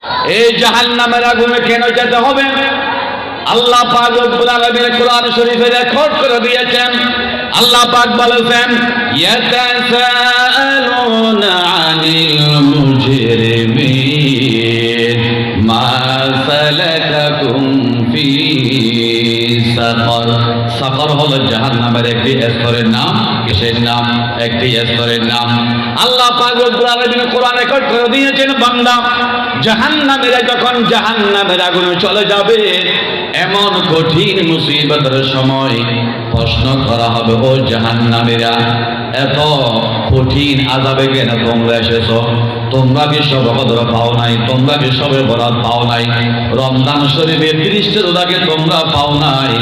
এই জাহান্নামের আগুনে কেন যেতে হবে? আল্লাহ পাক রব্বুল আলামিন কোরআন শরীফে রেকর্ড করে দিয়েছেন। আল্লাহ পাক বলেছেন, ইয়াতাসাআলুনা আনিল মুজরিমিন মা সালাকাকুম ফি সাকর। সাকর হলো জাহান্নামের একটি স্তরের নাম। কিসের নাম? একটি স্তরের নাম। আল্লাহ পাক রব্বুল আলামিন কোরআনে রেকর্ড করে দিয়েছেন, বান্দা জাহান্নামেরা যখন জাহান্নামের আগুনে চলে যাবে, এমন কঠিন মুসিবতের সময় প্রশ্ন করা হবে, ও জাহান্নামীরা, এত কঠিন আযাবে কেন তোমরা এসেছো? তোমরা কি সবে কদর পাও নাই? তোমরা কি সবে বরাত পাও নাই? রমজান শরীফে 30টা রোজাকে তোমরা পাও নাই?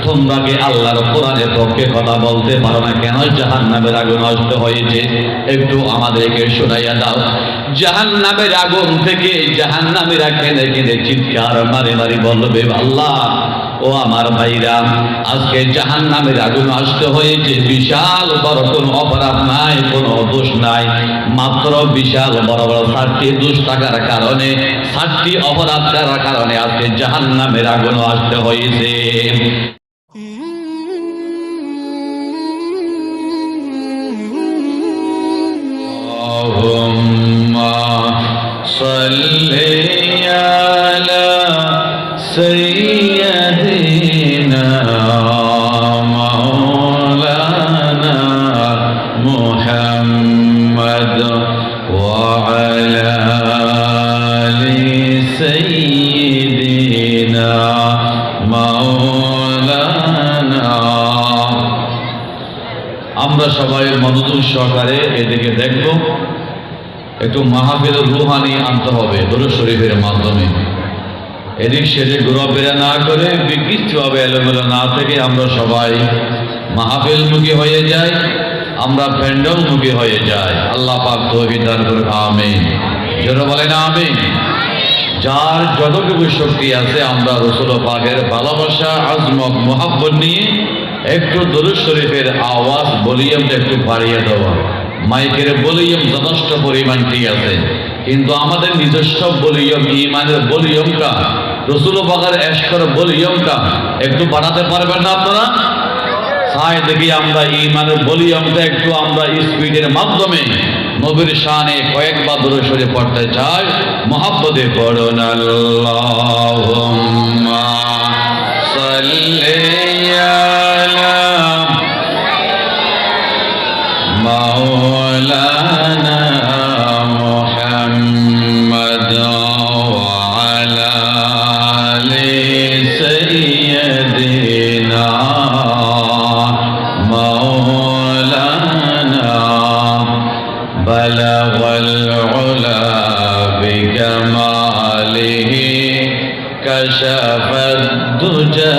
তোমরা কি আল্লাহর কোরআনের পক্ষে কথা বলতে পারো না? কেন জাহান্নামের আগুন আসতে হয়েছে? একটু আমাদেরকে শোনাইয়া দাও। জাহান্নামের আগুন থেকে জাহান্নামীরা কেঁদে কেঁদে চিৎকার মারে মারি বলবে, আল্লাহ ও আমার ভাইরা, আজকে জাহান্নামের আগুন আসতে হয়েছে। বিশাল বড় কোনো অপরাধ নাই, কোনো দোষ নাই, মাত্র বিশাল বড় বড় 7টি দোষ থাকার কারণে, 7টি অপরাধ করার কারণে আজকে জাহান্নামের আগুন আসতে হয়েছে। আল্লাহুম্মা সাল্লি আলা সাইয়্যিদিনা মাওলানা মুহাম্মদ ওয়া আলা আলি সাইয়্যিদিনা মাওলানা। আমরা সবাই মনোযোগ সহকারে এদিকে দেখব। একটু মাহফিলের রুহানি আনতে হবে দরুদ শরীফের মাধ্যমে। এদিক সেদিক ঘোরাফেরা না করে, বিকৃতভাবে এলোমেলো না থেকে আমরা সবাই মাহফিলমুখী হয়ে যাই, আমরা প্যান্ডেলমুখী হয়ে যাই। আল্লাহ পাক তৌফিক দান করুন, আমিন। যারা বলেন আমিন। যার যতটুকু শক্তি আছে আমরা রাসূল পাকের ভালোবাসা, আজমত, মুহাব্বত নিয়ে একটু দরুদ শরীফের আওয়াজ, ভলিউমটা একটু বাড়িয়ে দেওয়া। মাইকের ভলিউম যথেষ্ট পরিমাণ ঠিক আছে, কিন্তু আমাদের নিজস্ব ভলিউম, ইমানের ভলিউমটা, রাসূল পাকের ইশকের ভলিউমটা একটু বাড়াতে পারবেন না আপনারা? চাই দেখি আমরা ইমানের ভলিউমটা একটু আমরা স্পিডের মাধ্যমে নবীর শানে কয়েকবার দরুদ শরীফ পড়তে চাই। মুহাব্বতে পড়ুন, আল্লাহুম্মা সাল্লি আলা মাওলানা মুহাম্মদ ওয়া আলা আলি সাইয়্যিদিনা মাওলানা বালাগাল উলা বিকামালিহি কাশাফাদ দুজা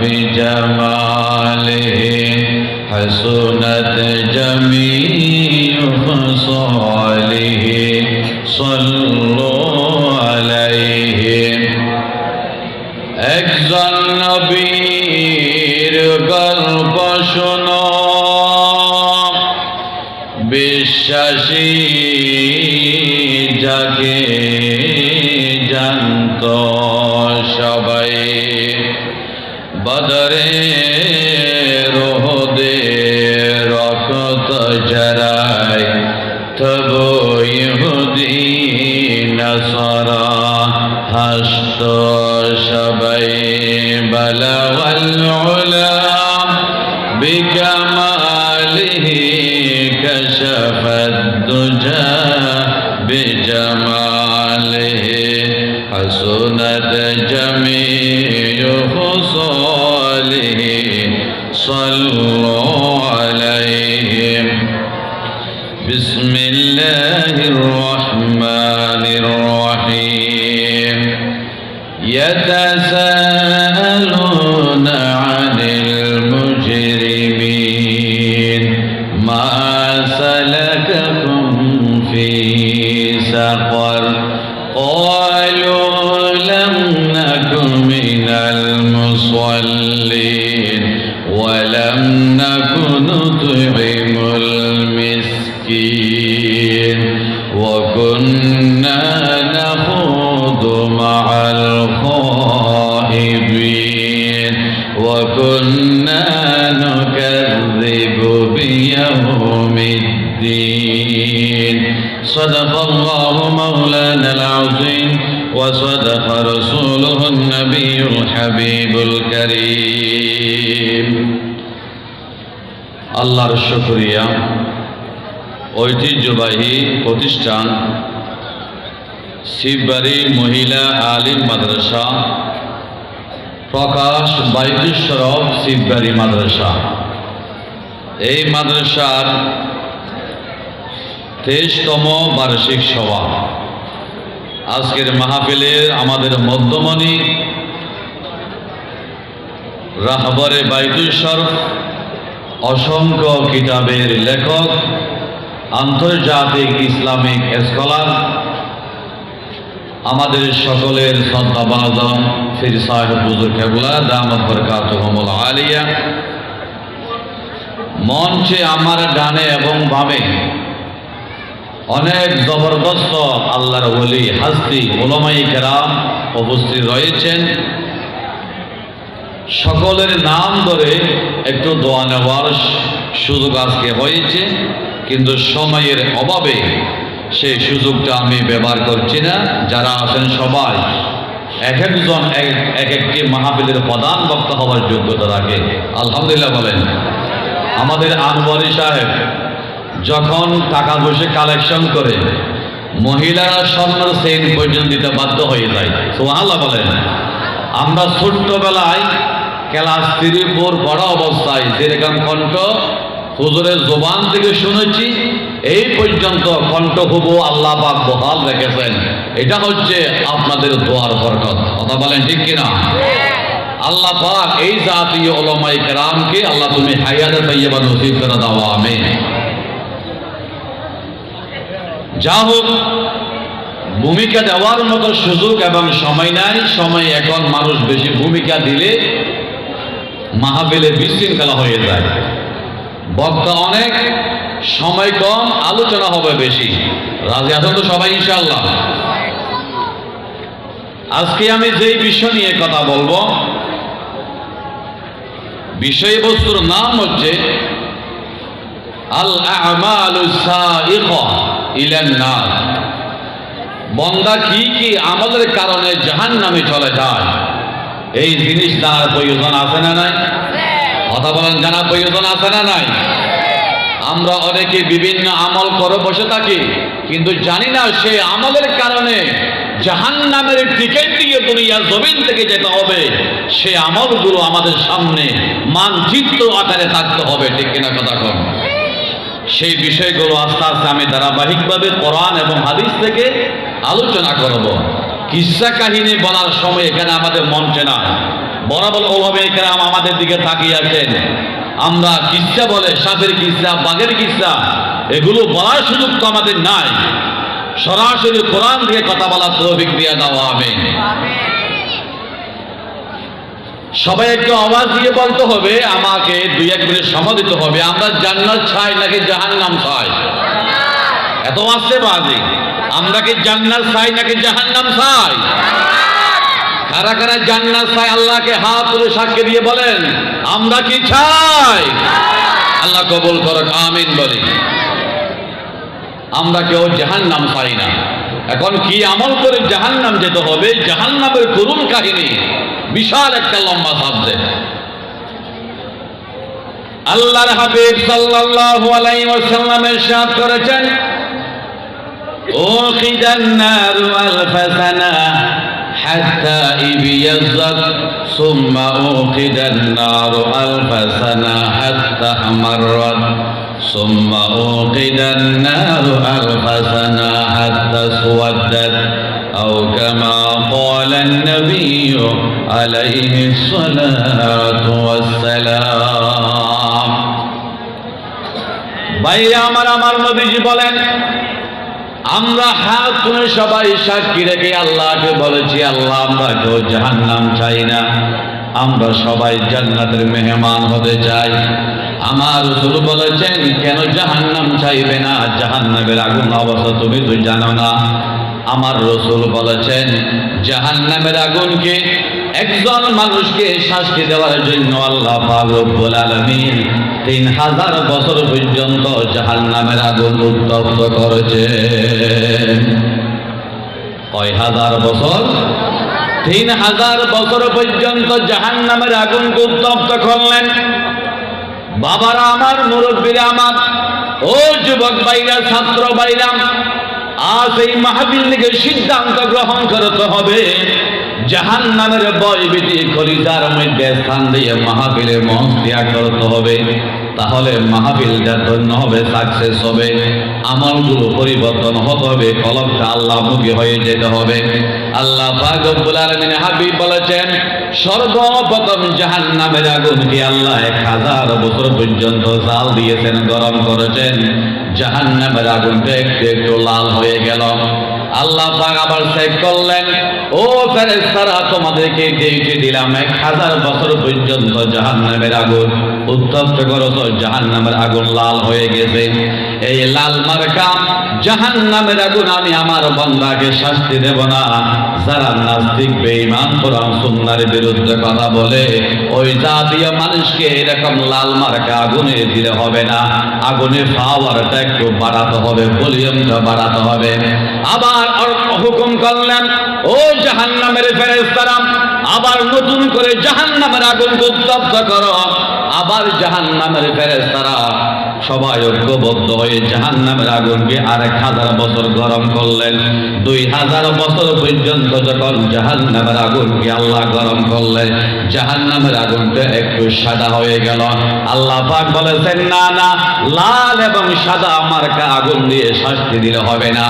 বিজামালিহি حسنت جميع خصاله صلوا عليه। একজন নবীর গল্প শোনো, বিশ্বাসী যাকে জানত সবাই, বদরে রোদে রক্ত ঝরায়, তবু ইহুদি নাসারা হাসত সবাই। বালাগাল উলা বিকামালিহি কাশাফাদ দুজা বিজামালিহি হাসুনাত জামিউ খুসালিহি صلوا عليه। بسم الله الرحمن الرحيم يتساءلون عن المجرمين ما سلككم في سقر قالوا لم نك من الخائبين وكنا نكذب بيوم الدين صدق الله مولانا العظيم وصدق رسوله النبي الحبيب الكريم আল্লাহর শুকরিয়া ঐতিহ্যবাহী প্রতিষ্ঠান শিববাড়ি মহিলা আলিম মাদ্রাসা প্রকাশ বাইতুশরফ শিববাড়ি মাদ্রাসা এই মাদ্রাসার 23তম বার্ষিক সভা আজকের মাহফিলের আমাদের মধ্যমণি রাহবরে বাইতুশরফ অসংখ্য কিতাবের লেখক আন্তর্জাতিক ইসলামিক স্কলার আমাদের সকলের শ্রদ্ধাভাজন পীর সাহেব হুজুর কেবলা দামাত বরকাতুহুমুল আলিয়া মঞ্চে আমার ডানে এবং বামে অনেক জবরদস্ত আল্লাহর ওলি হাস্তি উলামায়ে কেরাম উপস্থিত রয়েছেন সকলের নাম ধরে একটু দোয়া নেওয়ার সুযোগ আজকে হয়েছে কিন্তু সময়ের অভাবে সেই সুযোগটা আমি ব্যবহার করছি না যারা আছেন সবাই এক একজন এক একটি মাহফিলের প্রধান বক্তা হওয়ার যোগ্যতা রাখে আলহামদুলিল্লাহ বলেন আমাদের আনওয়ারি সাহেব যখন টাকা পয়সা কালেকশন করে মহিলারা স্বর্ণের চেইন পর্যন্ত দিতে বাধ্য হয়ে যায় সুবহানাল্লাহ বলেন আমরা ছোট্টবেলায় ক্লাস 3-4 পড়া অবস্থায় যেরকম কণ্ঠ হুজুরের জবান থেকে শুনেছি এই পর্যন্ত কণ্ঠ হুবু আল্লাহ পাক বহাল রেখেছেন এটা হচ্ছে আপনাদের দোয়ার বরকত কথা বলেন ঠিক কিনা আল্লাহ পাক এই জাতীয় উলামায়ে কেরামকে আল্লাহ তুমি হায়াতে তাইয়্যিবা নসিব করে দাও আমিন যা হোক ভূমিকা দেওয়ার মতো সুযোগ এবং সময় নাই সময় এখন মানুষ বেশি ভূমিকা দিলে মাহফিলে বিশৃঙ্খলা হয়ে যায় বক্তা অনেক সময় কম আলোচনা হবে বেশি রাজি আছেন তো সবাই ইনশাআল্লাহ আজকে আমি যেই বিষয় নিয়ে কথা বলবো বিষয়বস্তুর নাম হচ্ছে আল আমালুস সাইগা ইলান নার বান্দা কি কি আমলের কারণে জাহান্নামে চলে যায় এই জিনিস জানার প্রয়োজন আছে না নাই কথা বলেন জানার প্রয়োজন আছে না নাই আমরা অনেকে বিভিন্ন আমল করে বসে থাকি কিন্তু জানি না সেই আমলের কারণে জাহান্নামের টিকিট দিয়ে দুনিয়ার জমিন থেকে যেতে হবে সেই আমলগুলো আমাদের সামনে মানচিত্র আকারে থাকতে হবে ঠিক কিনা কথা কম সেই বিষয়গুলো আস্তে আস্তে আমি ধারাবাহিকভাবে কোরআন এবং হাদিস থেকে আলোচনা করব কিসসা কাহিনী বলার সময় এখানে আমাদের মঞ্চে না বরাবর ওলামায়ে কেরাম আমাদের দিকে তাকিয়ে আছেন আমরা কিসসা বলে সাপের কিসসা বাঘের কিসসা এগুলো বলার সুযোগ তো আমাদের নাই সরাসরি কোরআন থেকে কথা বলার তৌফিক দিয়ে দাও আমিন সবাই একটু আওয়াজ দিয়ে বলতে হবে আমাকে 2-1 মিনিট সময় দিতে হবে আমরা জান্নাত চাই নাকি জাহান্নাম চাই এত আসছে বাজি আমরা কি জান্নাত চাই নাকি জাহান্নাম চাই কারা কারা জান্নাত চাই আল্লাহকে হাত তুলে সাক্ষী দিয়ে বলেন আমরা কি চাই আল্লাহ কবুল করুন আমিন বলি আমরা কেউ জাহান্নাম চাই না এখন কি আমল করে জাহান্নাম যেতে হবে জাহান্নামের করুণ কাহিনী বিশাল একটা লম্বা সাবজেক্ট আল্লাহর হাবিব সাল্লাল্লাহু আলাইহি ওয়াসাল্লাম ইরশাদ করেছেন উখিদান নারু আলফাসানা হাত্তা ইবিয়াযাত সুম্মা উখিদান নারু আলফাসানা হাত্তা আমাররাত সুম্মা উখিদান নারু আলফাসানা হাত্তা সুওয়াদ্দাত أو كما قال النبي عليه الصلاة والسلام ভাইয়া আমার নবীজি বলেন আমরা হাত তুলে সবাই সাক্ষী রেখে আল্লাহকে বলেছি আল্লাহ আমরা কেউ জাহান্নাম চাই না আমরা সবাই জান্নাতের মেহমান হতে চাই আমার রাসূল বলেছেন কেন জাহান্নাম চাইবে না জাহান্নামের আগুন অবস্থা তুমি তো জানো না আমার রাসূল বলেছেন জাহান্নামের আগুনকে একজন মানুষকে শাস্তি দেওয়ার জন্য আল্লাহ পাক রব্বুল আলামিন 3000 বছর পর্যন্ত জাহান্নামের আগুন উত্তপ্ত করেছেন। কয় হাজার বছর? 3000 বছর পর্যন্ত জাহান্নামের আগুনকে উত্তপ্ত করলেন। বাবারা আমার, মুরব্বীরা আমার, ও যুবক ভাইরা, ছাত্র ভাইরা, আজ এই মাহফিল থেকে সিদ্ধান্ত গ্রহণ করতে হবে জাহান্নামের ভয়ভীতি কলিজার মধ্যে স্থান দিয়ে মাহফিলে মঞ্চ ত্যাগ করতে হবে। তাহলে মাহফিলটা ধন্য হবে, সাকসেস হবে, আমলগুলো পরিবর্তন হতে হবে, কলমটা আল্লাহমুখী হয়ে যেতে হবে। আল্লাহ পাক রব্বুল আলামিন হাবিব বলেছেন সর্বপ্রথম জাহান্নামের আগুনকে আল্লাহ 1000 বছর পর্যন্ত জাল দিয়েছেন, গরম করেছেন। জাহান্নামের আগুনটা একটু একটু লাল হয়ে গেল। আল্লাহ পাক আবার চেক করলেন, ও ফেরেশতারা তোমাদেরকে ডিউটি দিলাম 1000 বছর পর্যন্ত জাহান্নামের আগুন উত্তপ্ত করছো, জাহান্নামের আগুন লাল হয়ে গেছে। এই লাল মার্কা জাহান্নামের আগুন আমি আমার বান্দাকে শাস্তি দেব না। যারা নাস্তিক, বেঈমান, কোরআন সুন্নাহর বিরুদ্ধে কথা বলে ওই জাতীয় মানুষকে এরকম লাল মার্কা আগুনে দিলে হবে না। আগুনের পাওয়ারটা একটু বাড়াতে হবে, ভলিউমটা বাড়াতে হবে। আবার হুকুম করলেন, ও জাহান্নামের ফেরেশতারা আবার নতুন করে জাহান্নামের আগুনকে উত্তপ্ত করো। আবার জাহান্নামের ফেরেশতারা সবাই ঐক্যবদ্ধ হয়ে জাহান্নামের আগুনকে 1000 বছর গরম করলেন। 2000 বছর পর্যন্ত যখন জাহান্নামের আগুনকে আল্লাহ গরম করলেন, জাহান্নামের আগুনটা একটু সাদা হয়ে গেল। আল্লাহ পাক বলেছেন না না, লাল এবং সাদা মার্কা আগুন দিয়ে শাস্তি দিলে হবে না।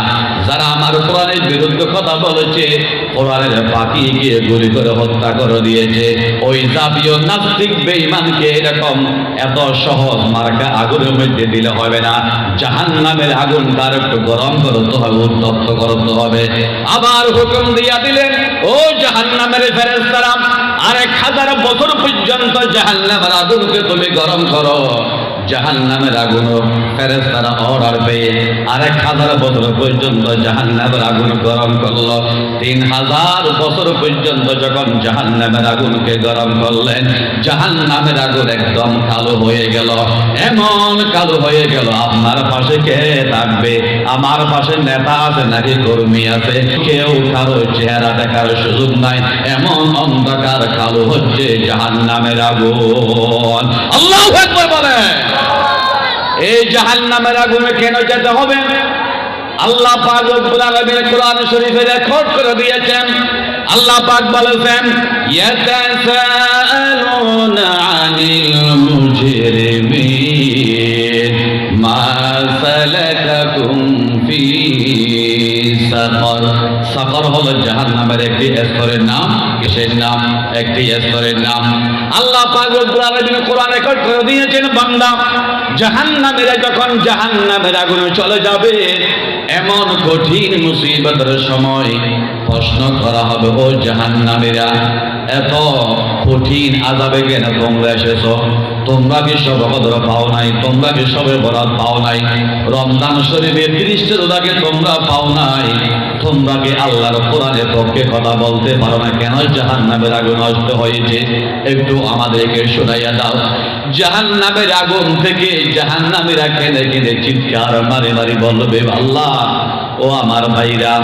যারা আমার কোরআনের বিরুদ্ধে কথা বলেছে, কোরআনের পাখি গিয়ে গুলি করে হত্যা করে দিয়েছে, ওই জাতীয় নাস্তিক বেঈমানকে এরকম এত সহজ মার্কা আগুনের মধ্যে দিলে হবে না। জাহান্নামের আগুন তার একটু গরম করতে হবে, উত্তপ্ত করতে হবে। আবার হুকুম দিয়া দিলেন, ও জাহান্নামের ফেরেশতারা 1000 বছর পর্যন্ত জাহান্নামের আগুনকে তুমি গরম করো। জাহান্নামের আগুন ফেরেশতারা অর্ডার পেয়ে 1000 বছর পর্যন্ত জাহান্নামের আগুন গরম করলো। 3000 বছর পর্যন্ত যখন জাহান্নামের আগুনকে গরম করলেন, জাহান্নামের আগুন একদম কালো হয়ে গেল। এমন কালো হয়ে গেল, আপনার পাশে কে থাকবে? আমার পাশে নেতা আছে নাকি কর্মী আছে? কেউ কারো চেহারা দেখার সুযোগ নাই। এমন অন্ধকার কালো হচ্ছে জাহান্নামের আগুন। আল্লাহু আকবার বলেন। এই জাহান্নামের আগুনে কেন যেতে হবে? আল্লাহ পাক রব্বুল আলামিন কোরআন শরীফে রেকর্ড করে দিয়েছেন। আল্লাহ পাক বলেছেন ইয়াতাসাআলুনা আনিল মুজরিমিন মা সালাকাকুম ফি সাকর। সাকর হলো জাহান্নামের একটি স্তরের নাম। কিসের নাম? একটি স্তরের নাম। আল্লাহ পাক রব্বুল আলামিন কোরআনে রেকর্ড করে দিয়েছেন, বান্দা জাহান্নামীরা যখন জাহান্নামের আগুনে চলে যাবে, এমন কঠিন মুসিবতের সময় প্রশ্ন করা হবে, ও জাহান্নামীরা এত কঠিন আযাবে কেন তোমরা এসেছো? তোমরা কি সবে কদর পাও নাই? তোমরা কি সবে বরাত পাও নাই? রমজান শরীফের 30 রোজাকে তোমরা পাও নাই? তোমরা কি আল্লাহর কোরআনের পক্ষে কথা বলতে পারো না? কেন জাহান্নামের আগুন আসতে হয়েছে? একটু আমাদেরকে শোনাইয়া দাও। জাহান্নামের আগুন থেকে জাহান্নামীরা কেঁদে কেঁদে চিৎকার মারি মারি বলবে, আল্লাহ ও আমার ভাইরা,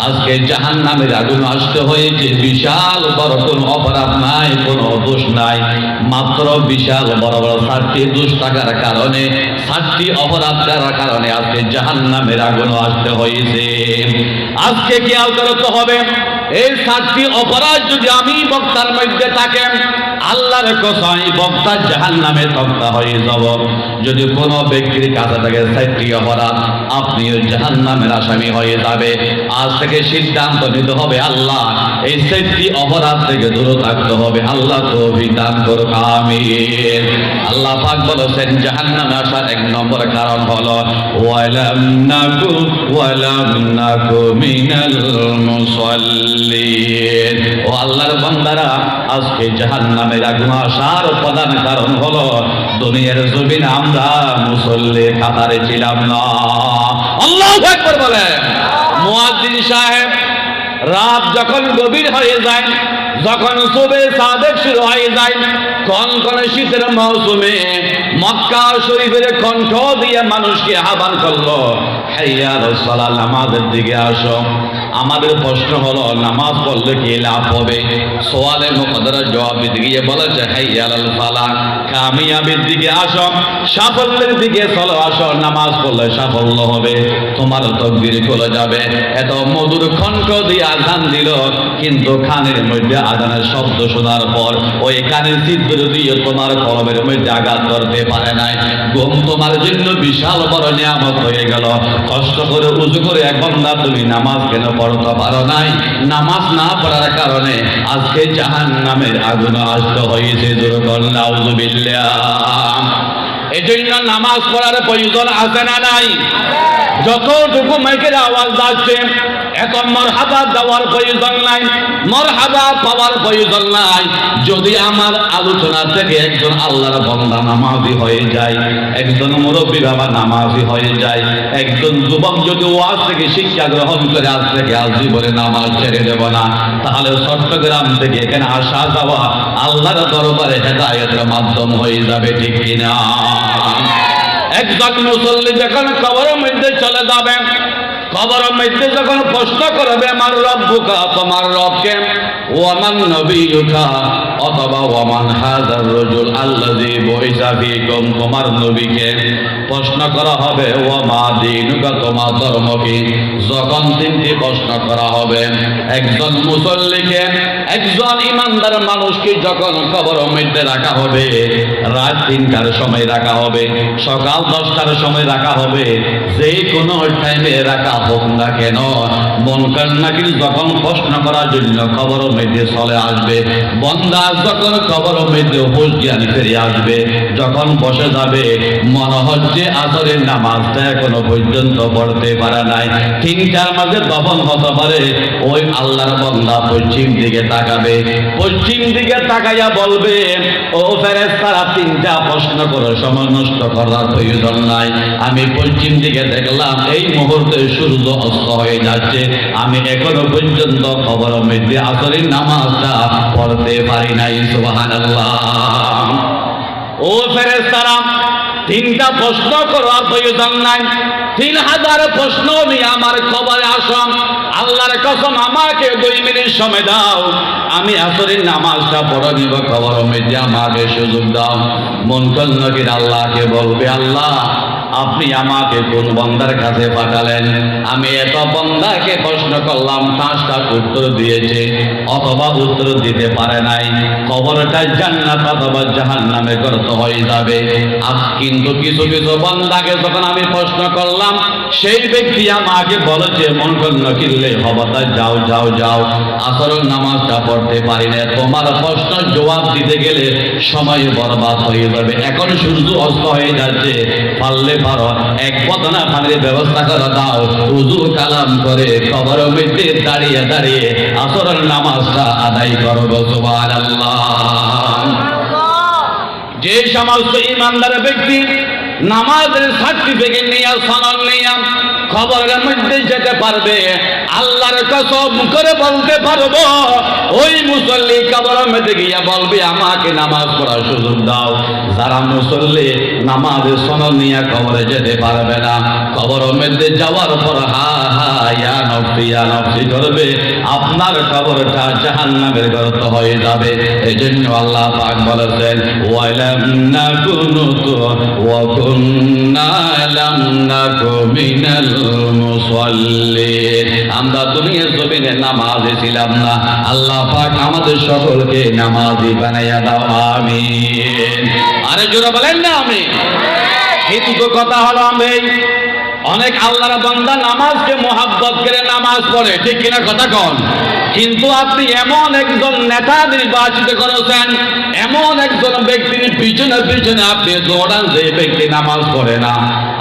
আজকে জাহান্নামের আগুন আসতে হয়েছে। বিশাল বড় কোনো অপরাধ নাই, কোনো দোষ নাই, মাত্র বিশাল বড় বড় 7টি দোষ থাকার কারণে, 7টি অপরাধ করার কারণে আজকে জাহান্নামের আগুন আসতে হয়েছে। আজকে কি করতে হবে? এই 7টি অপরাধ যদি আমি বক্তার মধ্যে থাকেন, আল্লাহর কসম বক্তা জাহান্নামে তক্তা হয়ে যাব। যদি কোনো ব্যক্তির কাছে থাকে 7টি অপরাধ, আপনিও জাহান্নামের আসামি হয়ে যাবে। আজ থেকে সিদ্ধান্ত নিতে হবে, আল্লাহ এই 7টি অপরাধ থেকে দূরে থাকতে হবে। আল্লাহ তৌফিক দান করুক, আমিন। আল্লাহ পাক বলেছেন জাহান্নামে আসার 1 নম্বর কারণ হলো ওয়ালাম নাকু মিনাল মুসাল্লিন। ও আল্লাহর বান্দারা, আজকে জাহান্নামের আগুন আসার প্রধান কারণ হলো দুনিয়ার জমিনে আমরা মুসল্লি কাতারে ছিলাম না। আল্লাহু আকবার বলেন। মুয়াজ্জিন সাহেব রাত যখন গভীর হয়ে যায়, যখন সুবে সাদেক শুরু হয়ে যায়, কনকনে শীতের মৌসুমে মক্কা শরীফের কণ্ঠ দিয়ে মানুষকে আহ্বান করলো, হাইয়া আলাস সালাহ, নামাজের দিকে আসো। আমাদের প্রশ্ন হলো, নামাজ পড়লে কি লাভ হবে? সোয়ালে মুকদ্দরের জবাব দিতে গিয়ে বলেছে, হাইয়া আলাল ফালাহ, কামিয়াবির দিকে আসো, সাফল্যের দিকে চলো আসো। নামাজ পড়লে সাফল্য হবে, তোমার তকদির খুলে যাবে। এত মধুর কণ্ঠ দিয়ে আযান দিল, কিন্তু কানের মধ্যে আযানের শব্দ শোনার পর ওই কানের ছিদ্র দিয়ে তোমার কলবের মধ্যে আঘাত করতে পারে নাই। ঘুম তোমার জন্য বিশাল বড় নিয়ামত হয়ে গেল। কষ্ট করে উযু করে এক বান্দা তুমি নামাজ কেন পড়তে পারো নাই? নামাজ না পড়ার কারণে আজকে জাহান্নামের আগুনে আসতে হয়েছে। নাউযুবিল্লাহ। এজন্য নামাজ পড়ার প্রয়োজন আছে না নাই? যতটুকু মাইকের আওয়াজ যাচ্ছে, এত মারহাবা দেওয়ার প্রয়োজন নাই, মারহাবা পাওয়ার প্রয়োজন নাই। যদি আমার আলোচনা থেকে একজন আল্লাহর বান্দা নামাজি হয়ে যায়, একজন মুরব্বী বাবা নামাজি হয়ে যায়, একজন যুবক যদি ওয়াজ থেকে শিক্ষা গ্রহণ করে আজ থেকে আজ জীবনে নামাজ ছেড়ে দেব না, তাহলে চট্টগ্রাম থেকে এখানে আসা যাওয়া আল্লাহর দরবারে হেদায়েতের মাধ্যম হয়ে যাবে, ঠিক কিনা? একজন মুসল্লি যখন কবরের মধ্যে চলে যাবে, কবরের মধ্যে যখন প্রশ্ন করবে, আমার রব্বুকা, তোমার রবকে, ওয়ামান নবিয়ুকা, অথবা ওয়ামান হাযার রাজুল আল্লাযী বুইসা ফীকুম, তোমার নবীকে প্রশ্ন করা হবে, ওয়ামা দীনুকা, তোমার ধর্ম কি? যখন তিনটি প্রশ্ন করা হবে, একজন মুসল্লিকে, একজন ইমানদার মানুষকে যখন কবরের মধ্যে রাখা হবে, রাত ৩টার সময় রাখা হবে, সকাল 10টার সময় রাখা হবে, যে কোনো টাইমে রাখা হোক না কেন, মুনকার নাকির যখন প্রশ্ন করার জন্য কবরের মধ্যে চলে আসবে, বান্দা যখন কবরের মধ্যে হুঁশ জ্ঞান ফিরে আসবে, যখন বসে যাবে, মনে হচ্ছে আসরের নামাজটা এখনো পর্যন্ত পড়তে পারে নাই। ৩টার মাঝে দফন হতে পারে। ওই আল্লাহর বান্দা পশ্চিম দিকে তাকাবে, পশ্চিম দিকে তাকাইয়া বলবে, ও ফেরেশতারা, ৩টা প্রশ্ন করে সময় নষ্ট করার প্রয়োজন নাই। আমি পশ্চিম দিকে দেখলাম এই মুহূর্তে সূর্য অস্ত হয়ে যাচ্ছে, আমি এখনো পর্যন্ত কবরের মধ্যে আসরের নামাজটা পড়তে পারি নাই। সুবহানাল্লাহ। ও ফেরেশতারা, ৩টা প্রশ্ন করার প্রয়োজন নাই, ৩,০০০ প্রশ্ন নিয়ে আমার কবরে আসো। আল্লাহর কসম, আমাকে 2 মিনিট সময় দাও, আমি আসরের নামাজটা পড়ে নিব, কবরের মধ্যে আমাকে সুযোগ দাও। মুনকার নাকির আল্লাহকে বলবে, আল্লাহ, আপনি আমাকে কোন বান্দার কাছে পাঠালেন? আমি এত বান্দাকে প্রশ্ন করলাম, 5টা উত্তর দিয়েছে, অথবা উত্তর দিতে পারে নাই। কবরটা জান্নাত অথবা জাহান্নামে গর্ত হয়ে যাবে। কিন্তু কিছু কিছু বান্দাকে যখন আমি প্রশ্ন করলাম, সেই ব্যক্তি আমাকে বলেছে, মুনকার নাকিরলে হবাতা, যাও যাও যাও, আসরের নামাজটা পড়তে পারি না। তোমার প্রশ্ন জবাব দিতে গেলে সময় বরবাদ হয়ে যাবে। এখন সূর্য অস্ত হয়ে যাচ্ছে, পারলে পারো এক বদনা পানির ব্যবস্থা করে দাও, উযু কালাম করে কবরের মধ্যে দাঁড়িয়ে দাঁড়িয়ে আসরের নামাজটা আদায় করব। সুবহানাল্লাহ। যে সমস্ত ইমানদার ব্যক্তি নামাজের সার্টিফিকেট নিয়ে, সনদ নিয়ে কবরের মধ্যে যেতে পারবে, আল্লাহর কসম করে বলতে পারবো, ওই মুসল্লি কবরের মধ্যে গিয়া বলবে, আমাকে নামাজ পড়ার সুযোগ দাও। যারা মুসল্লি নামাজের সনদ নিয়ে কবরে যেতে পারবে না, কবরের মধ্যে যাওয়ার পর হা হা ইয়া নফসি ইয়া নফসি করবে, আপনার কবরটা জাহান্নামের গর্ত হয়ে যাবে। এজন্য আল্লাহ পাক বলেছেন, ওয়ালাম নাকুনুতু ওয়া কুন্না লাম নাকু মিনাল মুসাল্লিন। আমরা দুনিয়ার জমিনে নামাজি ছিলাম না, আল্লাহ পাক আমাদের সকলকে নামাজি বানাইয়া দাও, আমিন। আরে জোরে বলেন না আমিন। কিন্তু কথা হলো, আমি অনেক আল্লাহর বান্দা নামাজকে মোহাব্বত করে নামাজ পড়ে, ঠিক কিনা কথা কন? কিন্তু আপনি এমন একজন নেতা নির্বাচিত করেছেন, এমন একজন ব্যক্তির পিছনে পিছনে আপনি দৌড়ান যে ব্যক্তি নামাজ পড়ে না।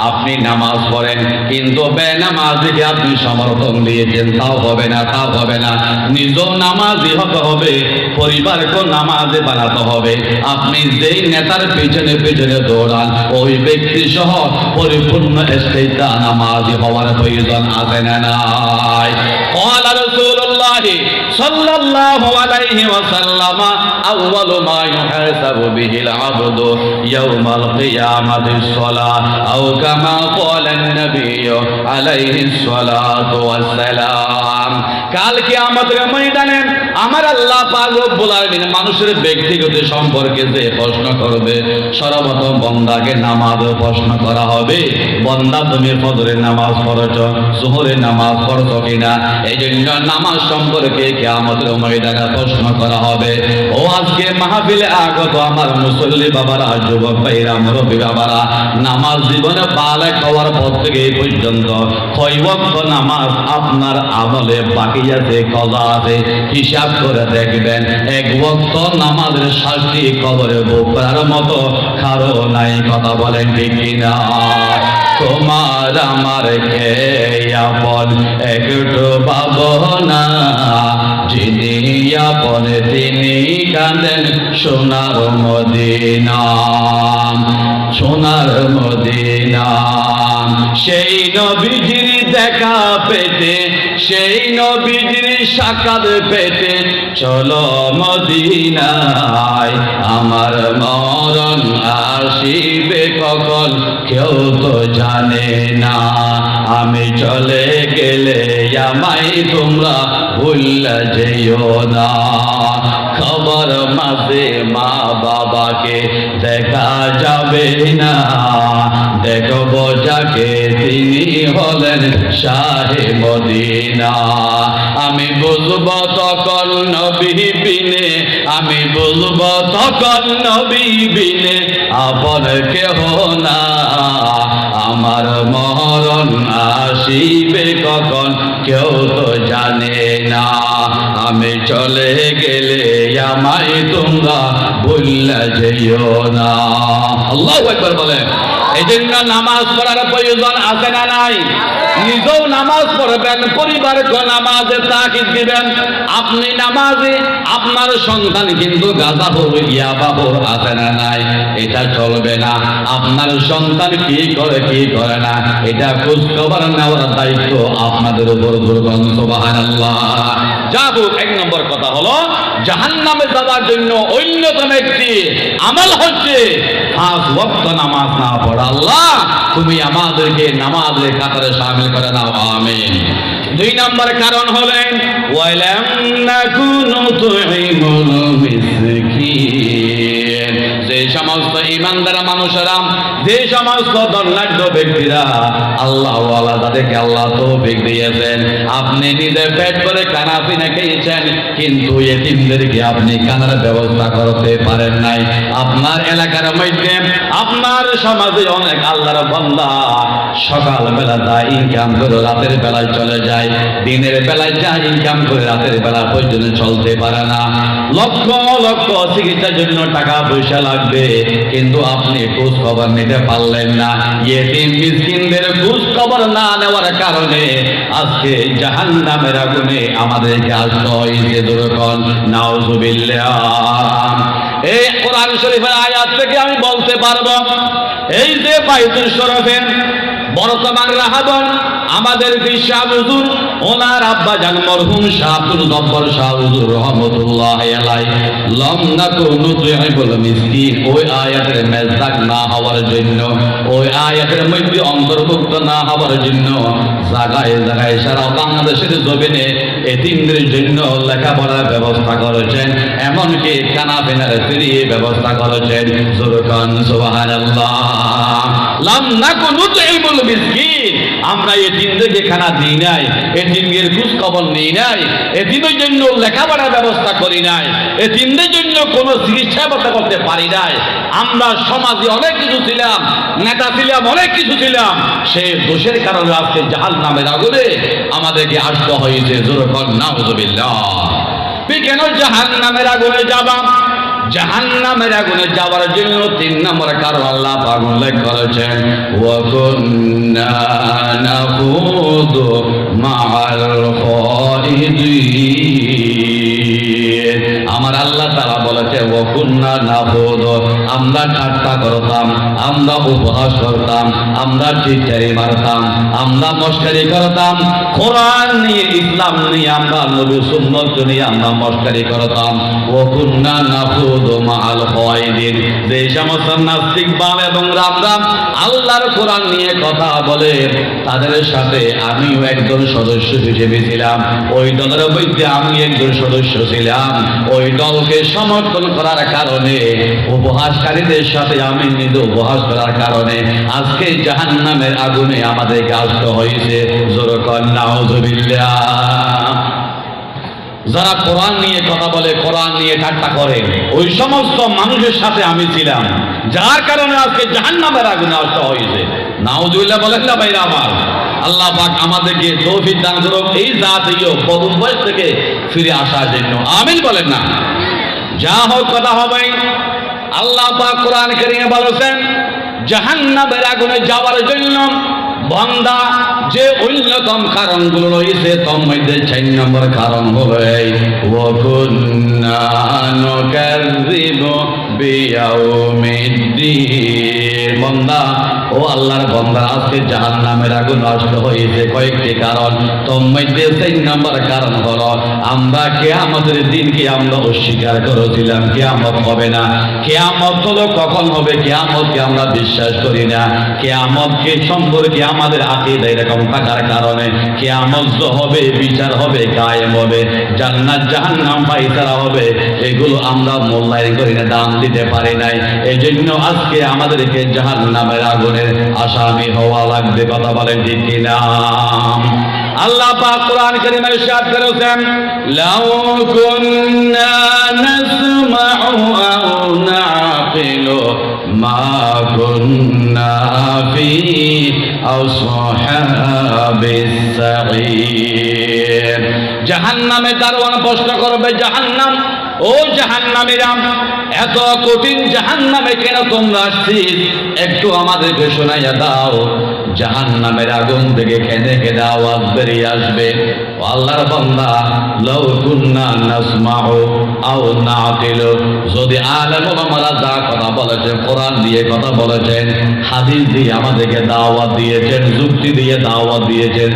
আপনি নামাজ পড়েন কিন্তু বেনামাজিকে আপনি সমর্থন দিয়েছেন, তাও হবে না, তাও হবে না। নিজেও নামাজি হতে হবে, পরিবারকেও নামাজে বানাতে হবে। আপনি যেই নেতার পিছনে পিছনে দৌড়ান ওই ব্যক্তি সহ পরিপূর্ণ ইস্তেতা নামাজি হওয়ার প্রয়োজন আছে না নাই? قال رسول الله صلى الله عليه وسلم أول ما يحاسب به العبد يوم القيامة الصلاة أو كما قال النبي عليه الصلاة والسلام। কাল কিয়ামতের ময়দানে আমার আল্লাহ পাক রব্বুল আলামিন মানুষের ব্যক্তিগত সম্পর্কে যে প্রশ্ন করবে, সর্বপ্রথম বান্দাকে নামাজের প্রশ্ন করা হবে। বান্দা তুমি ফজরের নামাজ পড়েছো, যোহরের নামাজ পড়ছো কিনা? এই জন্য নামাজ সম্পর্কে কিয়ামতের ময়দানে প্রশ্ন করা হবে। ও আজকে মাহফিলে আগত আমার মুসল্লি বাবারা, যুবক ভাইরা, মুরব্বী বাবারা, নামাজ জীবনে বালেগ হওয়ার পর থেকে এই পর্যন্ত কয় ওয়াক্ত নামাজ আপনার আমলে বাকি আছে, কজা আছে? হিসাব করে দেখবেন, এক ওয়াক্ত নামাজের শাস্তি কবরে ভোগ করার মতো কারো নাই। কথা বলেন ঠিক কিনা? তোমার আমার আপন একটু ভাবনা, যিনি আপন তিনি কাঁদেন সোনার মদিনা, সোনার মদিনা। সেই নবীজির দেখা পেতে, সেই নবীজির সাক্ষাৎ পেতে চলো মদিনায়। আমার মরণ আসিবে কখন কেউ তো জানে না, আমি চলে গেলে আমায় তোমরা ভুল্লা যেও না। খবর মাঝে মা বাবাকে দেখা যাবে না, দেখব যাকে তিনি হলেন শাহে মদিনা। আমি বুঝব তখন নবী বিনে, আমি বুঝব তখন নবী বিনে আপন কেহ না। আমার মরণ আসিবে কখন কেউ তো জানে না, আমি চলে গেলে আমায় তোমরা ভুল্লা যেও না। আল্লাহু আকবার বলেন। এই জন্য নামাজ পড়ার প্রয়োজন আছে না নাই? নিজেও নামাজ পড়বেন, পরিবারকে নামাজে তাকিদ দিবেন। আপনি নামাজে, আপনার সন্তান কিন্তু গাঁজাখোর, ইয়াবাখোর আছে না নাই? এটা চলবে না। আপনার সন্তান কি করে কি করে না এটা খোঁজ খবর নেওয়ার দায়িত্ব আপনাদের উপর। সুবহানাল্লাহ। যাবো, এক নম্বর কথা হলো জাহান্নামে যাওয়ার জন্য অন্যতম একটি আমল হচ্ছে 5 ওয়াক্ত নামাজ না পড়া। আল্লাহ তুমি আমাদেরকে নামাজের কাতারে শামিল করে নাও, আমিন। 2 নম্বর কারণ হলেন ওয়ালাম নাকুনু তুইমুল মিসকিন। যে সমস্ত ইমানদার মানুষেরা, যে সমস্ত ধনাঢ্য ব্যক্তিরা আল্লাহ ওয়ালা, তাদেরকে আল্লাহ তৌফিক দিয়েছেন, আপনি নিজে পেট করে খানা পিনা খেয়েছেন কিন্তু এতিমদেরকে আপনি খানার ব্যবস্থা করতে পারেন নাই। আপনার এলাকার মধ্যে, আপনার সমাজে অনেক আল্লাহর বান্দা সকাল বেলা যায় ইনকাম করে রাতের বেলায় চলে যায়, দিনের বেলায় যায় ইনকাম করে রাতের বেলা পর্যন্ত চলতে পারে না। লক্ষ লক্ষ চিকিৎসার জন্য টাকা পয়সা লাগবে কিন্তু আপনি খোঁজ খবর নিতে পারলেন না। এতিম মিসকিনদের খোঁজ খবর না নেওয়ার কারণে আজকে জাহান্নামের আগুনে আমাদেরকে আসতে হয়েছে। দুরকম নাউজুবিল্লাহ। এই কোরআন শরীফের আয়াত থেকে আমি বলতে পারবো, এই যে বাইতুল শরীফের বর্তমান রাহাবন আমাদের শাহ হুজুর, ওনার আব্বা জান মরহুম শাহ আব্দুল জব্বার শাহ হুজুর রহমতুল্লাহ আলাইহি লাম নাকুনু তুইমুল মিসকিন, ওই আয়াতের মেজদাক না হওয়ার জন্য, ওই আয়াতের মধ্যে অন্তর্ভুক্ত না হওয়ার জন্য জায়গায় জায়গায় সারা বাংলাদেশের জমিনে এতিমদের জন্য লেখাপড়ার ব্যবস্থা করেছেন, এমনকি খানা পিনার ফ্রি ব্যবস্থা করেছেন। সুবহানাল্লাহ। লাম নাকুনু তুইমুল মিসকিন, আমরা এতিমদেরকে খানা দিই নাই, এতিমদের খোঁজ খবর নেই নাই, এতিমের জন্য লেখাপড়ার ব্যবস্থা করি নাই, এতিমদের জন্য কোনো চিকিৎসা ব্যবস্থা করতে পারি নাই। আমরা সমাজে অনেক কিছু ছিলাম, নেতা ছিলাম, অনেক কিছু ছিলাম, সেই দোষের কারণে আজকে জাহান্নামের আগুনে আমাদেরকে আসতে হয়েছে। জোরে বল নাউযুবিল্লাহ। কেন জাহান্নামের আগুনে যাবা? জাহান্নামের আগুনে যাওয়ার জন্য 3 নম্বর কারণ আল্লাহ পাক উল্লেখ করেছেন, ওয়া কুন্না নাখুদু মাআল খালিদিন। আমার আল্লাহ তাআলা বলেছে, ওয়া কুন্না নাখুদু, আমরা ঠাট্টা করতাম, আমরা উপহাস করতাম, আমরা টিটকারি মারতাম, আমরা মস্করি করতাম, কোরআন নিয়ে, ইসলাম নিয়ে, আমরা নবী সুন্নাত নিয়ে আমরা মস্করি করতাম। ওয়া কুন্না নাখুদু মাআল খালিদিন, যে সমস্ত নাস্তিক বাম এবং রামরাম আল্লাহর কোরআন নিয়ে কথা বলে, তাদের সাথে আমিও একজন সদস্য হিসেবে ছিলাম। ওই দলের মধ্যে আমি একজন সদস্য ছিলাম। ওই দলকে সমর্থন করার কারণে, উপহাসকারীদের সাথে আমি নিজে উপহাস করার কারণে আজকে জাহান্নামের আগুনে আমাদেরকে আসতে হয়েছে। জোরে কর নাউযুবিল্লাহ। যারা কোরআন নিয়ে কথা বলে, কোরআন নিয়ে ঠাট্টা করে, ওই সমস্ত মানুষের সাথে আমি ছিলাম, যার কারণে আজকে জাহান্নামের আগুনে আসতে হয়েছে। নাউযুবিল্লাহ বলেন না ভাইরা আমার। আল্লাহ পাক আমাদেরকে তৌফিক দান করুক এই জাতীয় বদভ্যাস থেকে ফিরে আসার জন্য, আমিন বলেন না। যা হোক, কথা হবে, আল্লাহ পাক কোরআন কারীমে বলেছেন জাহান্নামের আগুনে যাওয়ার জন্য বান্দা যে অন্যতম কারণগুলো রয়েছে, তার মধ্যে 4 নম্বর কারণ হলো এই, ওয়া কুন্না নুকাযযিবু বিয়াউমিদ্দিন। বান্দা, ও আল্লাহর বান্দা, আজকে জাহান্নামের আগুন আসতে হয়েছে কয়েকটি কারণ। তার মধ্যে 4 নম্বর কারণ হলো আমরা কিয়ামতের দিনকে আমরা অস্বীকার করেছিলাম। কিয়ামত হবে না, কিয়ামত হলো কখন হবে, কিয়ামতকে আমরা বিশ্বাস করি না। কিয়ামতকে সম্পর্কে আমাদের আকীদা এরকম থাকার কারণে কিয়ামত হবে, বিচার হবে, কায়েম হবে, জান্নাত জাহান্নাম ফায়সালা হবে, এগুলো আমরা মূল্যায়ন করি না, দাম দিতে পারি নাই। এই জন্য আজকে আমাদেরকে জাহান্নামের আগুনের আসামি হওয়া লাগবে। কথা বলেন ঠিক কিনা? আল্লাহ পাক কোরআন কারীমে ইরশাদ করেছেন, লাউ কুন্না নাসমাউ আও নাকিলু মা কুন্না ফি আসহাবিস সাঈর। জাহান্নামে দারওয়ান প্রশ্ন করবে, জাহান্নাম, ও জাহান্নামীরা, এত কঠিন জাহান্নামে কেন তোমরা আসছিস? একটু আমাদেরকে শোনাইয়া দাও। জাহান্নামের আগুন থেকে কেঁদে কেঁদে আওয়াজ বেরিয়ে আসবে, ও আল্লাহর বান্দা, লাউ কুন্না নাসমাউ আও নাকিলু, যদি আলেম ওলামারা যা কথা বলেছেন, কোরআন দিয়ে কথা বলেছেন, হাদিস দিয়ে আমাদেরকে দাওয়াত দিয়েছেন, যুক্তি দিয়ে দাওয়াত দিয়েছেন,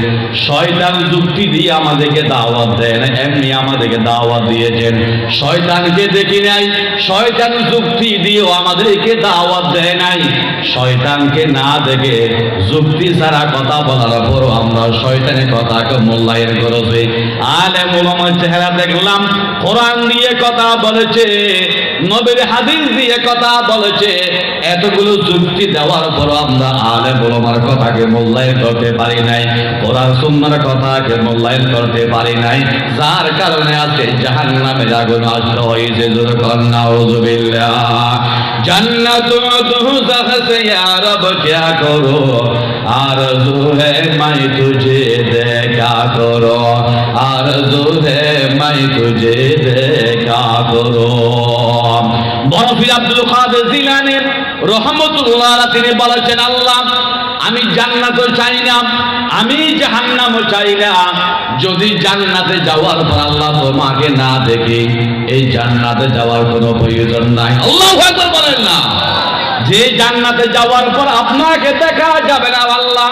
শয়তান যুক্তি দিয়ে আমাদেরকে দাওয়াত দেন, এমনি আমাদেরকে দাওয়াত দিয়েছেন। শয়তানকে দেখি নাই, শয়তান যুক্তি দিয়েও আমাদেরকে দাওয়াত দেয় নাই। শয়তানকে না দেখে যুক্তি ছাড়া কথা বলার পরও আমরা শয়তানের কথাকে মূল্যায়ন করেছি। আলেম ওলামার চেহারা দেখলাম, কোরআন দিয়ে কথা বলেছে, নবীর হাদিস দিয়ে কথা বলেছে, এতগুলো যুক্তি দেওয়ার পরও আমরা আলেম ওলামার কথাকে মূল্যায়ন করতে পারি নাই, কোরআন সুন্নাহর কথাকে মূল্যায়ন করতে পারি নাই, যার কারণে আজকে জাহান্নামের আগুন আসতে হয়েছে। জোরে কর নাউযুবিল্লাহ। জান্নাত দুযখ সে ইয়া রব क्या करो, आरज़ू है मैं तुझे देखा करो, आरज़ू है मैं तुझे देखा करो। বরফি আব্দুল কাদের জিলানী রহমতুল্লাহ আলাইহি তিনি বলেছেন, আল্লাহ, আমি জান্নাতও চাই না, আমি জাহান্নামও চাই না। যদি জান্নাতে যাওয়ার পর আল্লাহ তোমাকে না দেখি, এই জান্নাতে যাওয়ার কোনো প্রয়োজন নাই। আল্লাহু আকবার বলেন না। যে জান্নাতে যাওয়ার পর আপনাকে দেখা যাবে না আল্লাহ,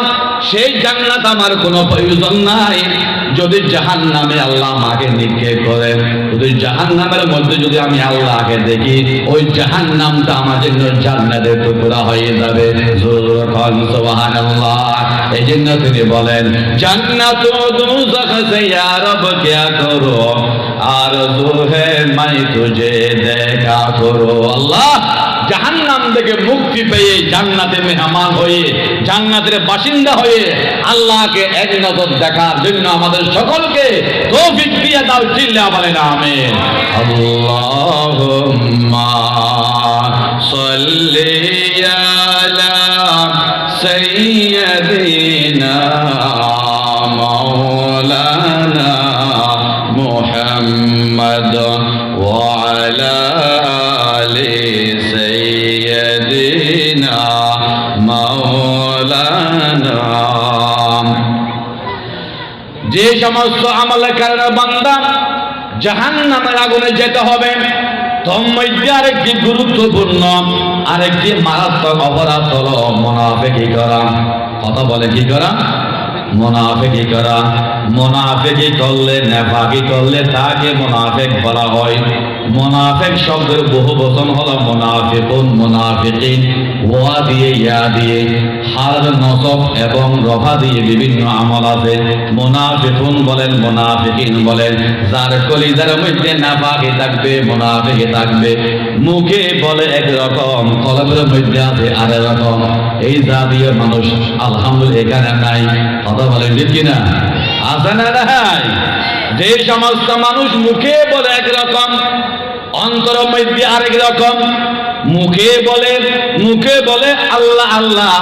সেই জান্নাত আমার কোনো প্রয়োজন নাই। যদি জাহান্নামে আল্লাহ আমাকে নিক্ষেপ করেন, যদি জাহান্নামের মধ্যে যদি আমি আল্লাহকে দেখি, ওই জাহান্নামটা আমার জন্য জান্নাতের টুকরা হয়ে যাবে। সুবহানাল্লাহ। এই জন্য তিনি বলেন, জান্নাত দুযখ সে ইয়া রব কিয়া করো, আরজু হে मैं तुझे देखा करो। আল্লাহ, জাহান্নাম থেকে মুক্তি পেয়ে জান্নাতে মেহমান হয়ে জান্নাতের বাসিন্দা হয়ে আল্লাহকে এক নজর দেখার জন্য আমাদের সকলকে তৌফিক দিয়ে দাও, চিল্লা বলেন আমিন। আল্লাহুম্মা সাল্লি আলা সাইয়্যিদিনা মাওলানা মুহাম্মদ ওয়া আলা আলি সাইয়্যিদিনা মাওলানা। যে সমস্ত আমলকারীর বান্দা জাহান্নামের আগুনে যেতে হবে, তন্মধ্যে আরেকটি গুরুত্বপূর্ণ আরেকটি মারাত্মক অপরাধ হলো মুনাফিকি করা। কথা বলে কি করা? মুনাফিকি করা। মুনাফিকি করলে, নেফাকি করলে তাকে মুনাফিক বলা হয়। মুনাফিক শব্দের বহু বচন হলো মুনাফিকুন, মুনাফিকিন। ওয়া দিয়ে ইয়া দিয়ে হার নসব এবং রফা দিয়ে বিভিন্ন আমল আছে। মুনাফিকুন বলেন, মুনাফিকিন বলেন। যার কলিজার মধ্যে নেফাকি থাকবে, মুনাফিকি থাকবে। মুখে বলে একরকম, কলবের মধ্যে আছে আরেক রকম। এই জাতীয় মানুষ আলহামদুলিল্লাহ এখানে নাই। কথা বলেন ঠিক কিনা? আছে না নাই? যে সমস্ত মানুষ মুখে বলে একরকম, অন্তরের মধ্যে আরেক রকম। মুখে বলে আল্লাহ আল্লাহ,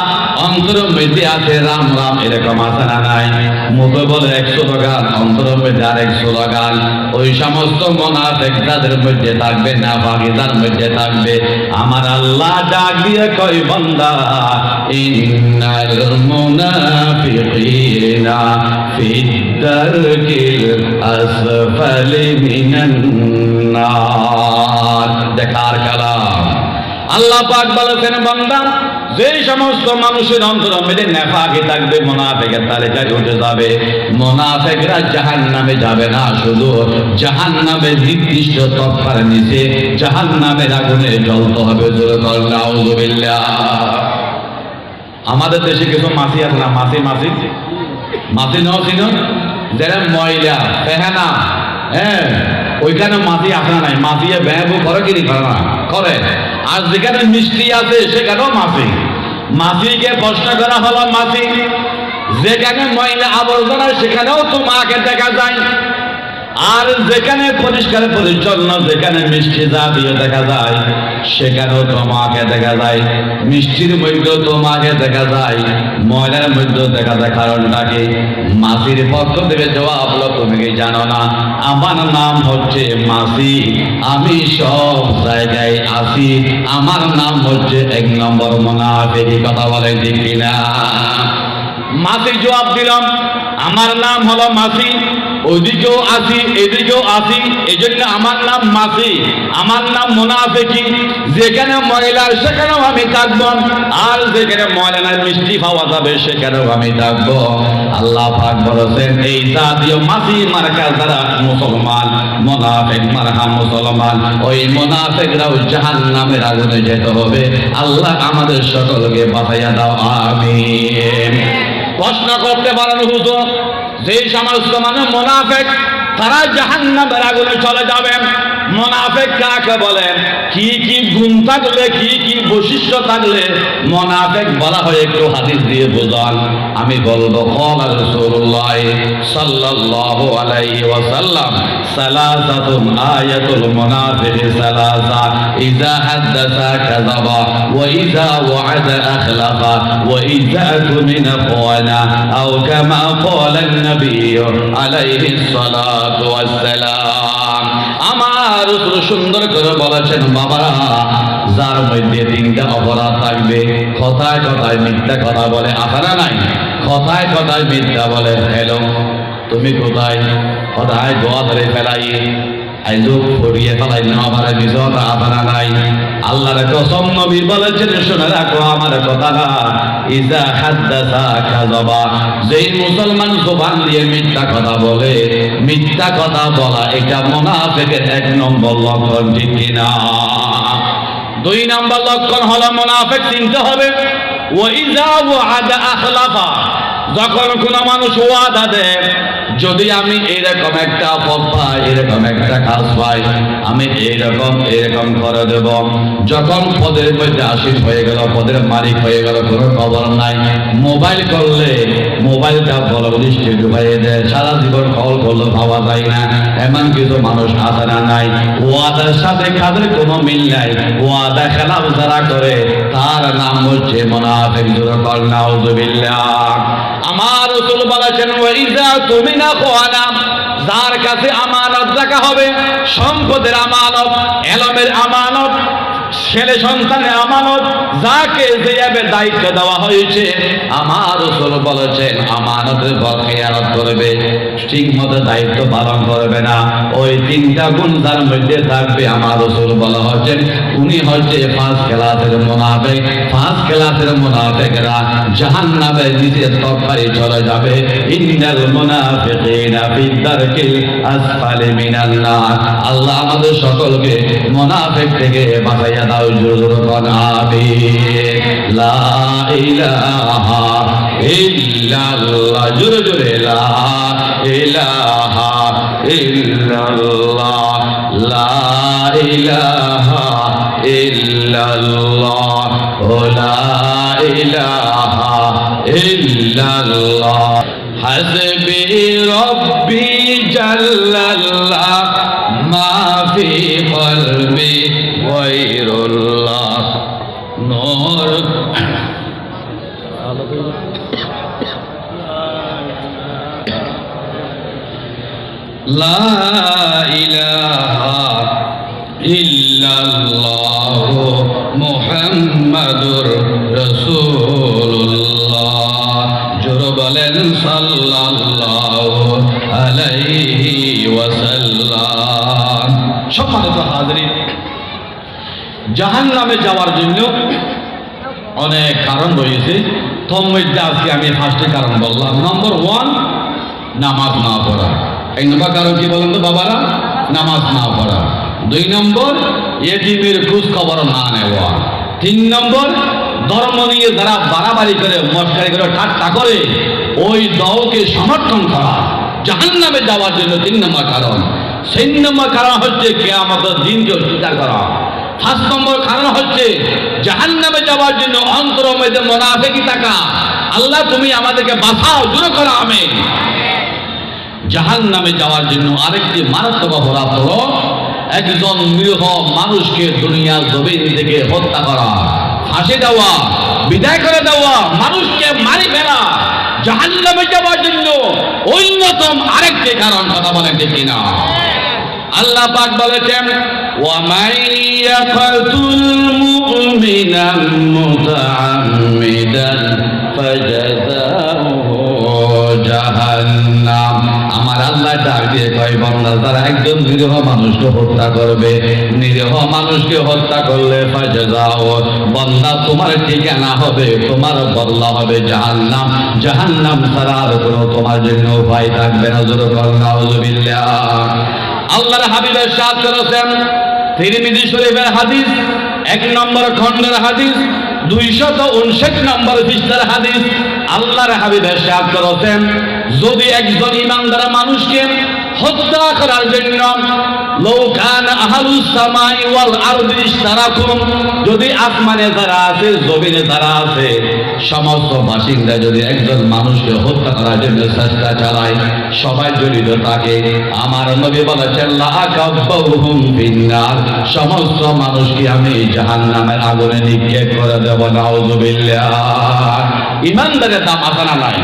অন্তরের মধ্যে আছে রাম রাম, এরকম আছে না নাই? মুখে বলে এক স্লোগান, অন্তরের মধ্যে আরেক স্লোগান। ওই সমস্ত মুনাফিক যাদের মধ্যে থাকবে, নাফাকি যার মধ্যে থাকবে, আমার আল্লাহ ডাক দিয়ে কয় বান্দা, ইন্নাল মুনাফিকিনা ফিদ দারকিল আসফালি মিনান নার। দেখার কালাম আল্লাহ পাক বলেছেন, বান্দা যে সমস্ত মানুষের অন্তর মধ্যে নেফাকি থাকবে, মুনাফিকের তালিকায় উঠে যাবে। মুনাফিকরা জাহান্নামে যাবে না, শুধু জাহান্নামের নির্দিষ্ট তফার নিচে জাহান্নামের আগুনে জ্বলতে হবে। জোরে বলেন নাউযুবিল্লাহ। আমাদের দেশে কিছু মাছি আছে না, মাছি নাও চিনো, যারা ময়লা ফেহানা, হ্যাঁ ওইখানে মাছি আসা নাই। মাছিয়ে ব্যায়ামও করে কি করে না? করে। আর যেখানে মিষ্টি আছে সেখানেও মাছি। মাছিকে প্রশ্ন করা হলো, মাছি যেখানে ময়লা আবর্জনা সেখানেও তোমাকে দেখা যায়, আর যেখানে পরিষ্কার পরিচ্ছন্ন, যেখানে মিষ্টি জাতীয় দেখা যায় সেখানেও তোমাকে দেখা যায়। মিষ্টির মধ্যেও তোমাকে দেখা যায়, ময়লার মধ্যেও দেখা যায়। কারণটা কি? মাছির পক্ষ থেকে জবাব হলো, তুমি কি জানো না আমার নাম হচ্ছে মাছি, আমি সব জায়গায় আছি, আমার নাম হচ্ছে এক নম্বর মুনাফিক। কথা বলে ঠিক কিনা? মাছি জবাব দিলাম, আমার নাম হলো মাছি, ওইদিকেও আছি এদিকেও আছি, এই জন্য আমার নাম মাছি, আমার নাম মুনাফিকি। যেখানে ময়লা সেখানেও আমি থাকবো, আর যেখানে ময়লা নাই মিষ্টি পাওয়া যাবে সেখানেও আমি থাকবো। আল্লাহ পাক বলেছেন, এই জাতীয় মাছি মার্কা যারা মুসলমান, মুনাফিক মার্কা মুসলমান, ওই মুনাফিকরাও জাহান্নামের আগুনে যেতে হবে। আল্লাহ আমাদের সকলকে বাঁচাইয়া দাও, আমিন। প্রশ্ন করতে পারেন, হুজুর যে সমস্ত মানুষ মুনাফিক তারা জাহান্নামের আগুনে চলে যাবে, মুনাফিক কাকে বলেন? কি কি গুণ থাকলে, কি কি বৈশিষ্ট্য থাকলে মুনাফিক বলা হয়? একটু হাদিস দিয়ে বোঝান। আমি বলবো, ক্বালা রাসূলুল্লাহ সাল্লাল্লাহু আলাইহি ওয়াসাল্লাম, সালাসাতুন আয়াতুল মুনাফিকি সালাসা, ইযা হাদাসা কাযাবা, ওয়া ইযা ওয়া'আদা আখলাফা, ওয়া ইযা তুমিনা খানা, আও কামা ক্বালা an-নবী আলাইহিস সালাতু ওয়াস সালাম। আমার রাসূল সুন্দর করে বলেছেন, বাবারা যার মধ্যে তিনটা অপরাধ থাকবে, কথায় কথায় মিথ্যা কথা বলে, আসারা নাই, কথায় কথায় মিথ্যা বলে। হ্যালো তুমি কোথায়? কথায় দোয়া ধরে ফেলাই, আইজো ফরিয়ে ফেলাই না, আমার বিজয়টা আসারা নাই। আল্লাহর কসম, নবী বলেছেন, শুনে রাখো আমার কথাটা, ইজা হাদাসা কাযাবা, যেই মুসলমান জবান দিয়ে মিথ্যা কথা বলে, মিথ্যা কথা বলা এটা মুনাফিকের এক নম্বর লক্ষণ, ঠিক কিনা? দুই নম্বর লক্ষণ হলো মুনাফিক চিনতে হবে, ওয়া ইযা ওয়া'আদা আখলাফা, যখন কোন মানুষ ওয়াদা দেয়, যদি আমি এরকম একটা পথ পাই, এরকম একটা কাজ পাই, আমি এরকম করে দেব। যখন পদের মধ্যে আসীন হয়ে গেল, পদের মালিক হয়ে গেল, কোনো খবর নাই। মোবাইল করলে মোবাইলটা বড় দৃষ্টি ডুবাইয়ে দেয়, সারা জীবন কল করলে ভাবা যায় না। এমন কিছু মানুষ আছে না নাই? ওয়াদার সাথে কাদের কোনো মিল নাই। ওয়াদা খেলাফ যারা করে তার নাম হচ্ছে মুনাফিক। নাউযুবিল্লাহ। আমার রাসূল বলেছেন, ওয়াইজা তুমিনা খানা, যার কাছে আমানত রাখা হবে, সম্পদের আমানত, ইলমের আমানত, ছেলে সন্তানের আমানত, যাকে যেভাবে দায়িত্ব দেওয়া হয়েছে, আমার রাসূল বলেছেন আমানতের পর খেয়ানত করবে, ঠিক মতো দায়িত্ব পালন করবে না, ওই তিনটা গুণ যার মধ্যে থাকবে, আমার রাসূল বলা হচ্ছেন উনি হচ্ছে ফার্স্ট ক্লাসের মুনাফিক। ফার্স্ট ক্লাসের মুনাফিকরা জাহান্নামের নিচে তরকারি চলে যাবে। ইন্নাল মুনাফিকিনা ফিদ দারকিল আসফালি মিনান নার। আল্লাহ আমাদের সকলকে মুনাফিক থেকে বাঁচাইয়া দাও। জোরে বল আমিন। লা ইলাহা ইল্লাল্লাহ। জোরে জোরে লা ইলাহা ইল্লাল্লাহ। লা ইলাহা ইল্লাল্লাহ। লা ইলাহা ইল্লাল্লাহ। হাসবি রব্বি জাল্লাল্লাহ মা ফি কলবি গায়রুল্লাহ। নূর লা ইলাহা ইল্লাল্লাহ মুহাম্মাদুর রাসূলুল্লাহ। জোরে বলেন সাল্লাল্লাহু আলাইহি ওয়াসাল্লাম। সম্মানিত হাজরিন, জাহান্নামে যাওয়ার জন্য অনেক কারণ রয়েছে। তোর মধ্যে আজকে আমি 5টি কারণ বললাম। নম্বর 1, নামাজ না পড়া। 1 নম্বর কারণ কি বলেন তো বাবারা? নামাজ না পড়া। 2 নম্বর, ইতিমের খোঁজ খবর না নেওয়া। 3 নম্বর, ধর্ম নিয়ে যারা বাড়াবাড়ি করে, মস্কারি করে, ঠাট্টা করে, ওই দলকে সমর্থন করা। জাহান্নামে যাওয়ার জন্য 3 নম্বর কারণ। 4 নম্বর কারণ হচ্ছে কিয়ামতের দিনকে অস্বীকার করা। 5 নম্বর কারণ হচ্ছে জাহান্নামে যাওয়ার জন্য অন্তরের মধ্যে মুনাফিকি থাকা। আল্লাহ তুমি আমাদেরকে বাঁচাও। জোরে করো আমিন। জাহান্নামে যাওয়ার জন্য আরেকটি মারাত্মক অপরাধ হলো একজন নিরীহ মানুষকে দুনিয়ার জমিন থেকে হত্যা করা, ফাঁসি দেওয়া, বিদায় করে দেওয়া, মানুষকে মারি ফেলা। জাহান্নামে যাওয়ার জন্য অন্যতম আরেকটি কারণ। কথা বলেন ঠিক কিনা? আল্লাহ পাক বলেছেন, ওয়া মান ইয়াকতুল মুমিনান মুতাআম্মিদান ফাজাযাউহু জাহান্নাম। আমার আল্লাহ ডাক দিয়ে কয়, বান্দা যারা একজন নিরীহ মানুষকে হত্যা করবে, নিরীহ মানুষকে হত্যা করলে ফাজাযাউ, বান্দা তোমার ঠিকানা হবে, তোমার বদলা হবে জাহান্নাম। জাহান্নাম ছাড়া আর কোনো তোমার জন্য উপায় থাকবে না। জোরে বলেন নাউযুবিল্লাহ। আল্লাহর হাবিব ইরশাদ করেছেন, তিরমিজি শরীফের হাদিস, 1 নম্বর খণ্ডের হাদিস, 259 নম্বর পৃষ্ঠার হাদিস। আল্লাহর হাবিব ইরশাদ করেছেন, যদি একজন ঈমানদার মানুষকে হত্যা করার জন্য লাউ কানা আহলুস সামাই ওয়াল আরদি ইশতারাকুম, যদি আসমানে যারা আছে, জমিনে যারা আছে, সমস্ত বাসিন্দা যদি একজন মানুষকে হত্যা করার জন্য চেষ্টা চালায়, সবাই জড়িত থাকে, আমার নবী বলেছেন লা আকাব্বাহুম ফিন্নার, সমস্ত মানুষকে আমি জাহান্নামের আগুনে নিক্ষেপ করে দেব। নাউযুবিল্লাহ। ঈমানদারের দাম আছে না নাই?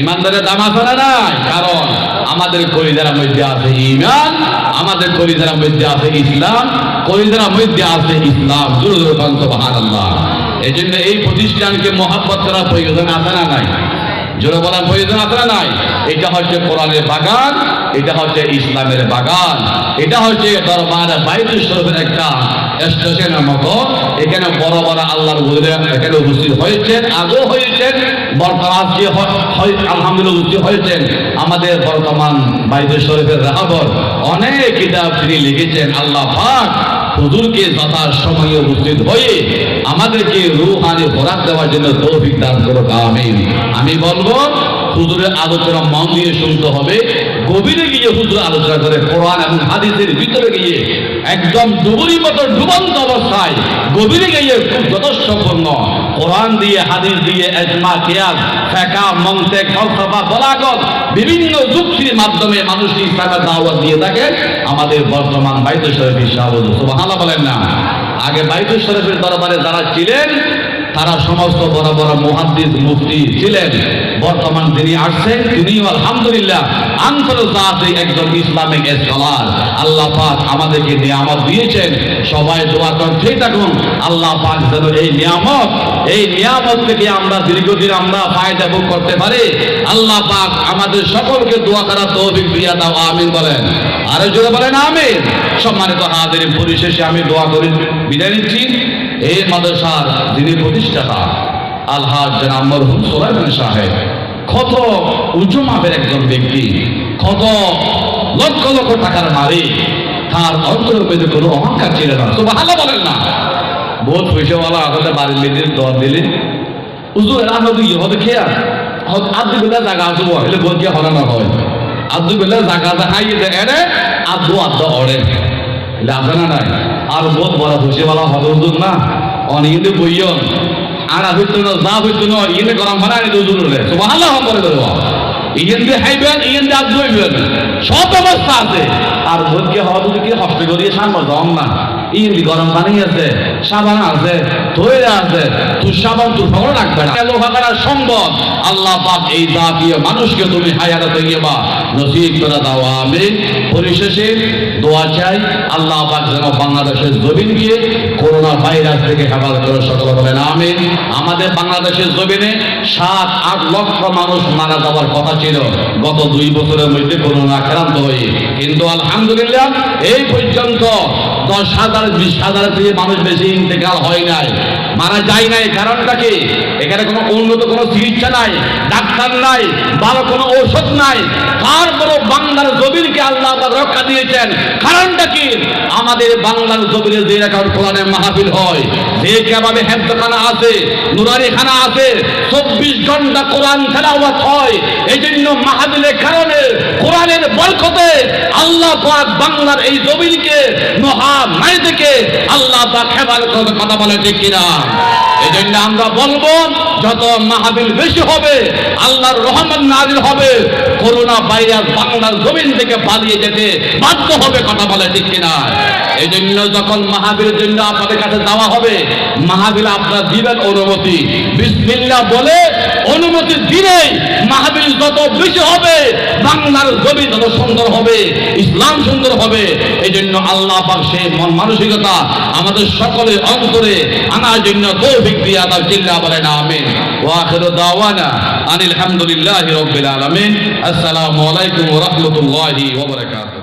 ঈমানদারের দাম আছে না নাই? কারণ আমাদের কলিজার মধ্যে আছে ঈমান, আমাদের কলিজার মধ্যে আছে ইসলাম, কলিজার মধ্যে আছে ইসলাম। জোরে জোরে বলেন সুবহানাল্লাহ। এই জন্য এই প্রতিষ্ঠানকে মহব্বত করার প্রয়োজন আছে না নাই? জোরে বলার প্রয়োজন আছে না নাই? এটা হচ্ছে কোরআনের বাগান, এটা হচ্ছে ইসলামের বাগান, এটা হচ্ছে দরবার বাইতুল শরীফের একটা স্টেশনের মতো। এখানে বড় বড় আল্লাহর ওলিরা এখানে উপস্থিত হয়েছেন, আগেও হয়েছেন, বর্তমান আজকে আলহামদুলিল্লাহ উপস্থিত হয়েছেন। আমাদের বর্তমান বাইতুল শরীফের রাহবর অনেক কিতাব তিনি লিখেছেন। আল্লাহ পাক হুজুরকে যথা সময়ে উপস্থিত হয়ে আমাদেরকে রূহানি খোরাক দেওয়ার জন্য তৌফিক দান করুক। আমিন। আমি বলবো হুজুরের আলোচনা মন দিয়ে শুনতে হবে, গভীরে গিয়ে হুজুর আলোচনা করে কোরআন এবং হাদিসের ভিতরে গিয়ে একদম ডুবুরির মতো ডুবন্ত অবস্থায় গভীরে গিয়ে খুব যথেষ্টপূর্ণ কোরআন দিয়ে, হাদিস দিয়ে, ইজমা, কিয়াস, ফিকহ, মন্তিক, ফলসফা, বলাগত বিভিন্ন যুক্তির মাধ্যমে মানুষকে ইসলামের দাওয়াত দিয়ে থাকে আমাদের বর্তমান বাইতুল শরীফের শাহবুজ। সুবহানাল্লাহ বলেন না। আগে বাইতুল শরীফের দরবারে যারা ছিলেন তারা সমস্ত বড় বড় মুহাদ্দিস, মুফতি ছিলেন। বর্তমান যিনি আসছেন তিনিও আলহামদুলিল্লাহ আন্তর্জাতিক একজন ইসলামিক স্কলার। আল্লাহ পাক আমাদেরকে নিয়ামত দিয়েছেন, সবাই দোয়া করতেই থাকুন আল্লাহ পাক যেন এই নিয়ামত থেকে আমরা দীর্ঘদিন আমরা ফায়দা ভোগ করতে পারি। আল্লাহ পাক আমাদের সকলকে দোয়া করার তৌফিক দিয়ে দাও, আমিন বলেন। আরো জোরে বলেন আমিন। সম্মানিত হাজিরিন, পরিশেষে আমি দোয়া করে বিদায় নিচ্ছি। এই মাদ্রাসার যিনি প্রতিষ্ঠাতা আলহাজ জনাব মরহুম সুলাইমান সাহেব, কত উঁচু মাপের একজন ব্যক্তি, কত লক্ষ লক্ষ টাকার মালিক, তার অন্তরের মধ্যে কোনো অহংকার ছিল না। সুবহানাল্লাহ বলেন না। বহুত পয়সাওয়ালা আমাদের বাড়ির মেয়েদের দর দিলে হুজুর রান্না দিয়ে হবে খেয়া আধু বেলা জায়গা আসবো হলে বলকে হরানো হয়, আধু বেলা জায়গা দেখাইয়ে দেয় এরে আধু অড়ে আছে না নাই। আর বহুত বড় পয়সাওয়ালা হবে হুজুর না, অনেক বইয়ন আর হইতো না, যা হইতো না ইয়ে গরম বানাই হুজুর হলে সুবহানাল্লাহ করে দেবো। ইয়েন দিয়ে খাইবেন, ইয়েন দিয়ে আধু হইবেন, সব ব্যবস্থা আছে। আর বলকে হওয়া যদি কি হস্তে করিয়ে সামনে যাও না, ইয়েন দিয়ে গরম পানি আছে, সাবান আছে, তৈরি আছে, তুই সাবান তুই খবর রাখবে না। লোহাগার সম্ভব আল্লাহ পাক এই জাতীয় মানুষকে তুমি হায়াতে তৈয়বা নসিব করে দাও, আমিন। পরিশেষে দোয়া চাই আল্লাহ পাক যেন বাংলাদেশের জমিনকে করোনা ভাইরাস থেকে হেফাজত করে, সকলে বলেন আমিন। আমাদের বাংলাদেশের জমিনে 7-8 লক্ষ মানুষ মারা যাওয়ার কথা ছিল গত 2 বছরের মধ্যে করোনা আক্রান্ত হয়ে, কিন্তু আলহামদুলিল্লাহ এই পর্যন্ত 10,000 20,000 থেকে মানুষ বেশি ইন্তেকাল হয় নাই, মারা যায় নাই। কারণটা কি? এখানে কোনো উন্নত কোনো চিকিৎসা নাই, ডাক্তার নাই, ভালো কোনো ঔষধ নাই, তারপরও বাংলার জমিনকে আল্লাহ পাক রক্ষা দিয়েছেন। কারণটা কি? আমাদের বাংলার জমিনে যে এখন কোরআনের মাহফিল হয়, যে কিভাবে হেফজখানা আছে, নুরানিখানা আছে, 24 ঘন্টা কোরআন তেলাওয়াত হয়, এই জন্য মাহফিলের কারণে কোরআনের বরকতে আল্লাহ পাক বাংলার এই জমিনকে মহামারী থেকে আল্লাহ পাক হেফাজত করে, কথা বলে ঠিক কিনা? এই জন্য আমরা বলবো যত মাহফিল বেশি হবে আল্লাহর রহমত নাযিল হবে, করোনা ভাইরাস বাংলার জমিন থেকে পালিয়ে যেতে বাধ্য হবে, কথা বলে ঠিক কিনা? এই জন্য যখন মাহফিলের জন্য আপনাদের কাছে যাওয়া হবে, মাহফিল আপনারা দিবেন অনুমতি, বিসমিল্লাহ বলে অনুমতি দিলেই মাহফিল যত বেশি হবে বাংলার জমি তত সুন্দর হবে, ইসলাম সুন্দর হবে। এই জন্য আল্লাহ পাক সেই মন মানসিকতা আমাদের সকলের অন্তরে আনার জন্য তৌফিক দিয়ে দাও, চিল্লা বলেন আমিন। ওয়া আখিরু দাওয়ানা আনিল হামদুলিল্লাহি রাব্বিল আলামিন। আসসালামু আলাইকুম ওয়া রাহমাতুল্লাহি ওয়া বারাকাতুহু।